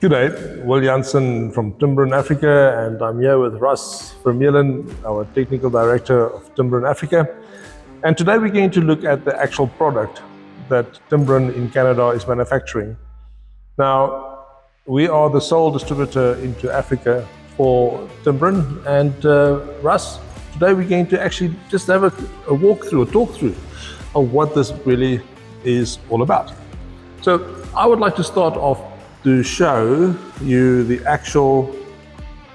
G'day, Will Janssen from Timbren Africa, and I'm here with Russ Vermeulen, our Technical Director of Timbren Africa. And today we're going to look at the actual product that Timbren in Canada is manufacturing. Now, we are the sole distributor into Africa for Timbren, and Russ, today we're going to actually just have a walkthrough, a talk through of what this really is all about. So I would like to start off to show you the actual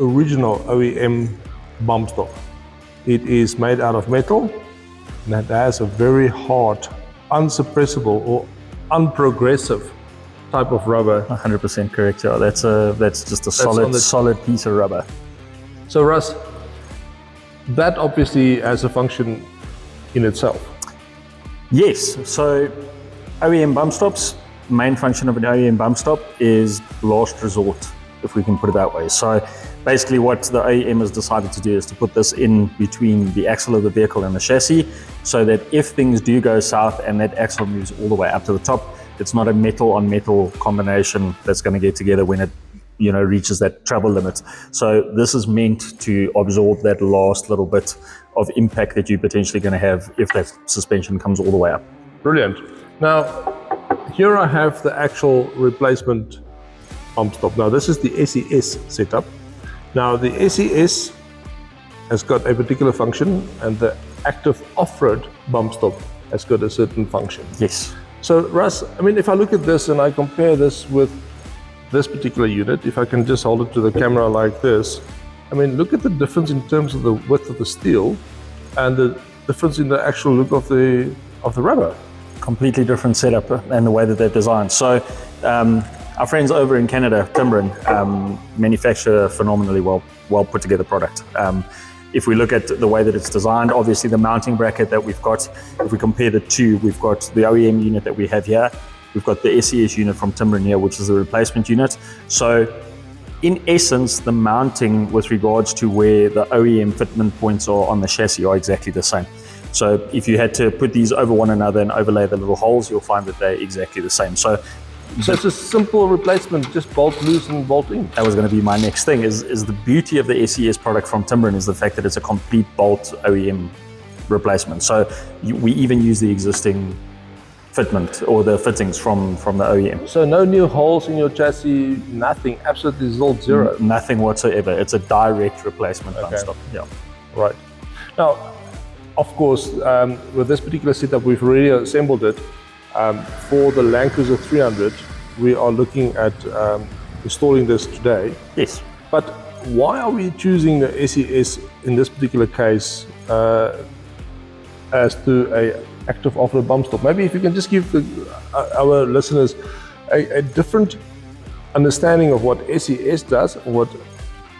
original OEM bump stop. It is made out of metal and it has a very hard, unsuppressible or unprogressive type of rubber. 100% correct, yeah. That's just a solid piece of rubber. So Russ, that obviously has a function in itself. Yes, so OEM bump stops, main function of an OEM bump stop is last resort, if we can put it that way. So basically what the OEM has decided to do is to put this in between the axle of the vehicle and the chassis, so that if things do go south and that axle moves all the way up to the top, it's not a metal on metal combination that's going to get together when it reaches that travel limit. So this is meant to absorb that last little bit of impact that you're potentially going to have if that suspension comes all the way up. Brilliant. Now, here I have the actual replacement bump stop. Now this is the SES setup. Now the SES has got a particular function and the active off-road bump stop has got a certain function. Yes. So Russ, I mean, if I look at this and I compare this with this particular unit, if I can just hold it to the camera like this, I mean, look at the difference in terms of the width of the steel and the difference in the actual look of the rubber. Completely different setup and the way that they're designed. So our friends over in Canada, Timbren, manufacture a phenomenally well put together product. If we look at the way that it's designed, obviously the mounting bracket that we've got, if we compare the two, we've got the OEM unit that we have here, we've got the SES unit from Timbren here, which is the replacement unit. So in essence, the mounting with regards to where the OEM fitment points are on the chassis are exactly the same. So if you had to put these over one another and overlay the little holes, you'll find that they're exactly the same. So it's a simple replacement, just bolt loose and bolt in. That was going to be my next thing, is the beauty of the SES product from Timbren is the fact that it's a complete bolt OEM replacement. So we even use the existing fitment or the fittings from the OEM. So no new holes in your chassis, nothing, absolutely zero. Nothing whatsoever. It's a direct replacement bump stop. Yeah. Right. Now, of course, with this particular setup, we've already assembled it. For the Land Cruiser 300, we are looking at installing this today. Yes. But why are we choosing the SES in this particular case as to a active off-road bump stop? Maybe if you can just give our listeners a different understanding of what SES does and what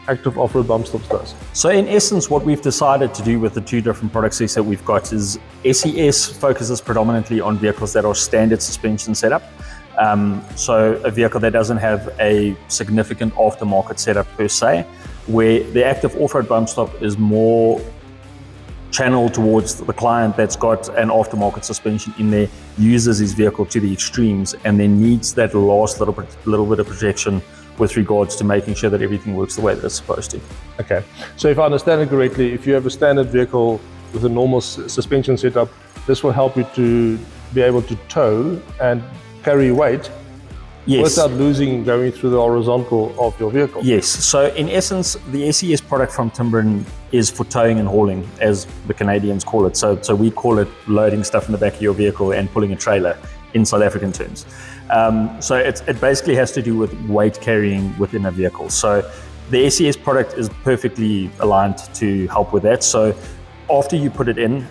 active off-road bump stops does. So in essence, what we've decided to do with the two different product sets that we've got is SES focuses predominantly on vehicles that are standard suspension setup. So a vehicle that doesn't have a significant aftermarket setup per se, where the active off-road bump stop is more channeled towards the client that's got an aftermarket suspension in there, uses his vehicle to the extremes, and then needs that last little bit of protection with regards to making sure that everything works the way that it's supposed to. Okay, so if I understand it correctly, if you have a standard vehicle with a normal suspension setup, this will help you to be able to tow and carry weight. Yes. Without going through the horizontal of your vehicle. Yes, so in essence, the SES product from Timbren is for towing and hauling, as the Canadians call it. So we call it loading stuff in the back of your vehicle and pulling a trailer in South African terms. So it basically has to do with weight carrying within a vehicle. So the SES product is perfectly aligned to help with that. So after you put it in,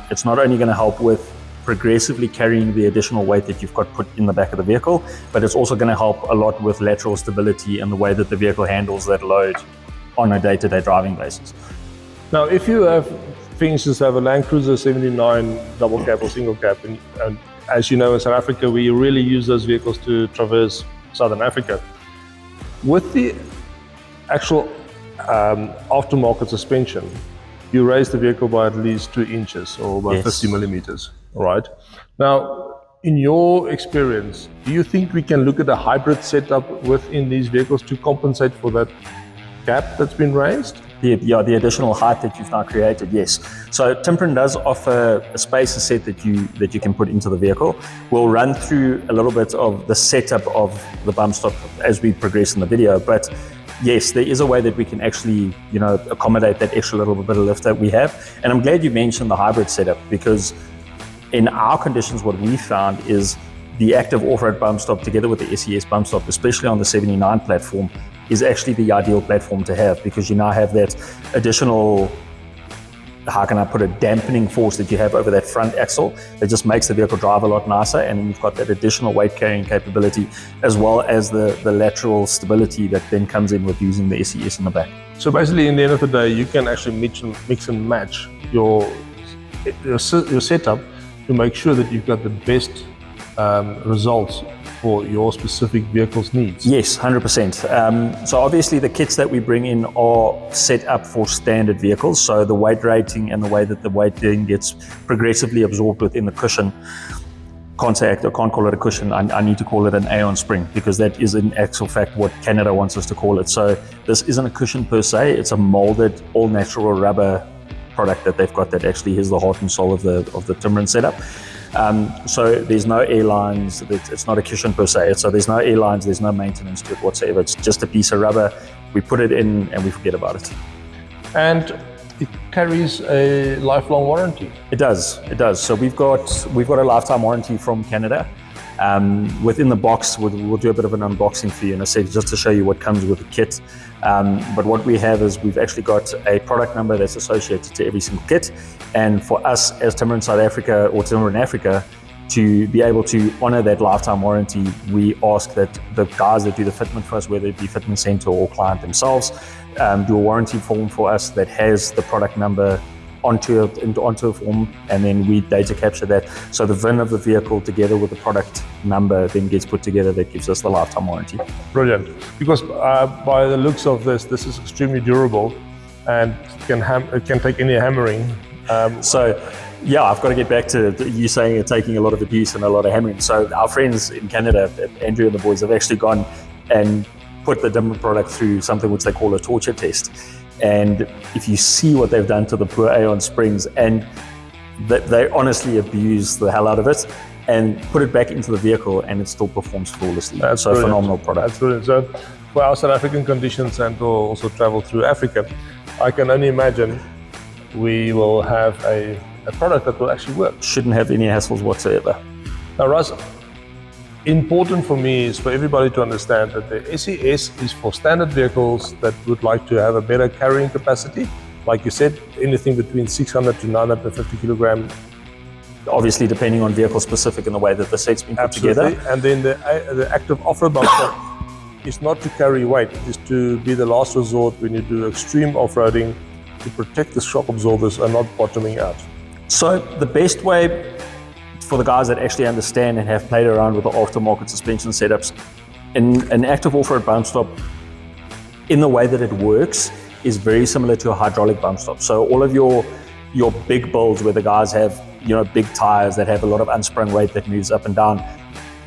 it's not only going to help with progressively carrying the additional weight that you've got put in the back of the vehicle, but it's also going to help a lot with lateral stability and the way that the vehicle handles that load on a day-to-day driving basis. Now, if you have, for instance, have a Land Cruiser 79 double cab or single cab, and as you know, in South Africa, we really use those vehicles to traverse Southern Africa. With the actual aftermarket suspension, you raise the vehicle by at least 2 inches or about 50 millimeters. All right. Now, in your experience, do you think we can look at a hybrid setup within these vehicles to compensate for that gap that's been raised? The additional height that you've now created, yes. So Timbren does offer a spacer set that you can put into the vehicle. We'll run through a little bit of the setup of the bump stop as we progress in the video, but yes, there is a way that we can actually, accommodate that extra little bit of lift that we have. And I'm glad you mentioned the hybrid setup, because in our conditions, what we found is the active off-road bump stop together with the SES bump stop, especially on the 79 platform, is actually the ideal platform to have, because you now have that additional, how can I put it, dampening force that you have over that front axle that just makes the vehicle drive a lot nicer, and then you've got that additional weight carrying capability as well as the lateral stability that then comes in with using the SES in the back. So basically, in the end of the day, you can actually mix and match your setup to make sure that you've got the best results for your specific vehicle's needs. Yes, 100%. So obviously the kits that we bring in are set up for standard vehicles. So the weight rating and the way that the weight then gets progressively absorbed within the cushion. I can't call it a cushion. I need to call it an Aeon spring, because that is in actual fact what Canada wants us to call it. So this isn't a cushion per se. It's a molded, all natural rubber product that they've got that actually is the heart and soul of the Timbren setup. So there's no airlines, it's not a cushion per se, so there's no airlines, there's no maintenance to it whatsoever. It's just a piece of rubber, we put it in and we forget about it. And it carries a lifelong warranty. It does. So we've got a lifetime warranty from Canada. Within the box, we'll do a bit of an unboxing for you in a sec, just to show you what comes with the kit. But what we have is we've actually got a product number that's associated to every single kit. And for us as Timbren South Africa or Timbren Africa to be able to honor that lifetime warranty, we ask that the guys that do the fitment for us, whether it be fitment center or client themselves, do a warranty form for us that has the product number onto a form, and then we data capture that. So the VIN of the vehicle together with the product number then gets put together. That gives us the lifetime warranty. Brilliant. Because by the looks of this is extremely durable and it can take any hammering. So yeah, I've got to get back to you saying it's taking a lot of abuse and a lot of hammering. So our friends in Canada, Andrew and the boys, have actually gone and put the Timbren product through something which they call a torture test. And if you see what they've done to the poor Aeon springs, and they honestly abuse the hell out of it and put it back into the vehicle, and it still performs flawlessly. That's so brilliant. Phenomenal product. That's brilliant. So for our South African conditions, and we'll also travel through Africa, I can only imagine we will have a product that will actually work. Shouldn't have any hassles whatsoever. Now, Russ, important for me is for everybody to understand that the SES is for standard vehicles that would like to have a better carrying capacity. Like you said, anything between 600 to 950 kilogram. Obviously, depending on vehicle specific and the way that the set's been put together. And then the active off-road bump stop is not to carry weight. It is to be the last resort when you do extreme off-roading, to protect the shock absorbers and not bottoming out. So the best way for the guys that actually understand and have played around with the aftermarket suspension setups, an active off-road bump stop, in the way that it works, is very similar to a hydraulic bump stop. So all of your big builds where the guys have big tires that have a lot of unsprung weight that moves up and down,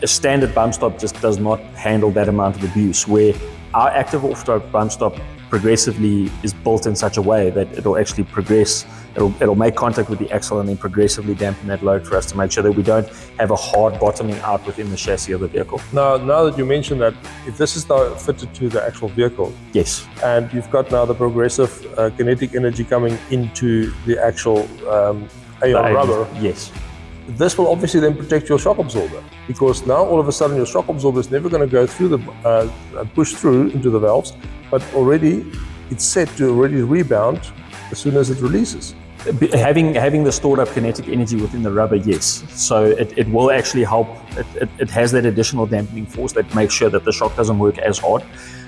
a standard bump stop just does not handle that amount of abuse, where our active off-road bump stop progressively is built in such a way that it'll actually progress, it'll make contact with the axle and then progressively dampen that load for us to make sure that we don't have a hard bottoming out within the chassis of the vehicle. Now that you mentioned that, if this is now fitted to the actual vehicle, yes, and you've got now the progressive kinetic energy coming into the actual Aeon rubber, yes, this will obviously then protect your shock absorber, because now all of a sudden your shock absorber is never going to go through push through into the valves, but already it's set to already rebound as soon as it releases. Having the stored up kinetic energy within the rubber, yes. So it will actually help. It has that additional dampening force that makes sure that the shock doesn't work as hard.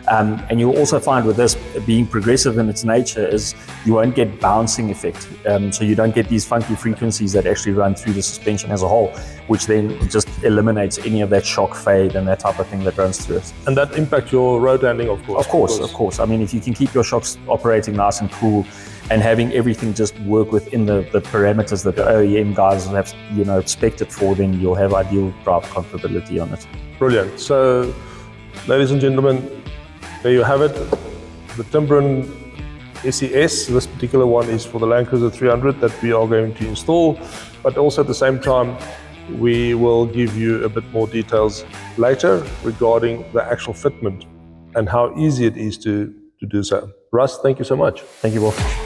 And you'll also find with this being progressive in its nature is you won't get bouncing effect. So you don't get these funky frequencies that actually run through the suspension as a whole, which then just eliminates any of that shock fade and that type of thing that runs through it. And that impacts your road handling, of course. Of course. I mean, if you can keep your shocks operating nice and cool, and having everything just work within the parameters that the OEM guys have, spec'd it for, then you'll have ideal drive comfortability on it. Brilliant. So, ladies and gentlemen, there you have it. The Timbren SES, this particular one is for the Land Cruiser 300 that we are going to install, but also at the same time, we will give you a bit more details later regarding the actual fitment and how easy it is to do so. Russ, thank you so much. Thank you, Wolf.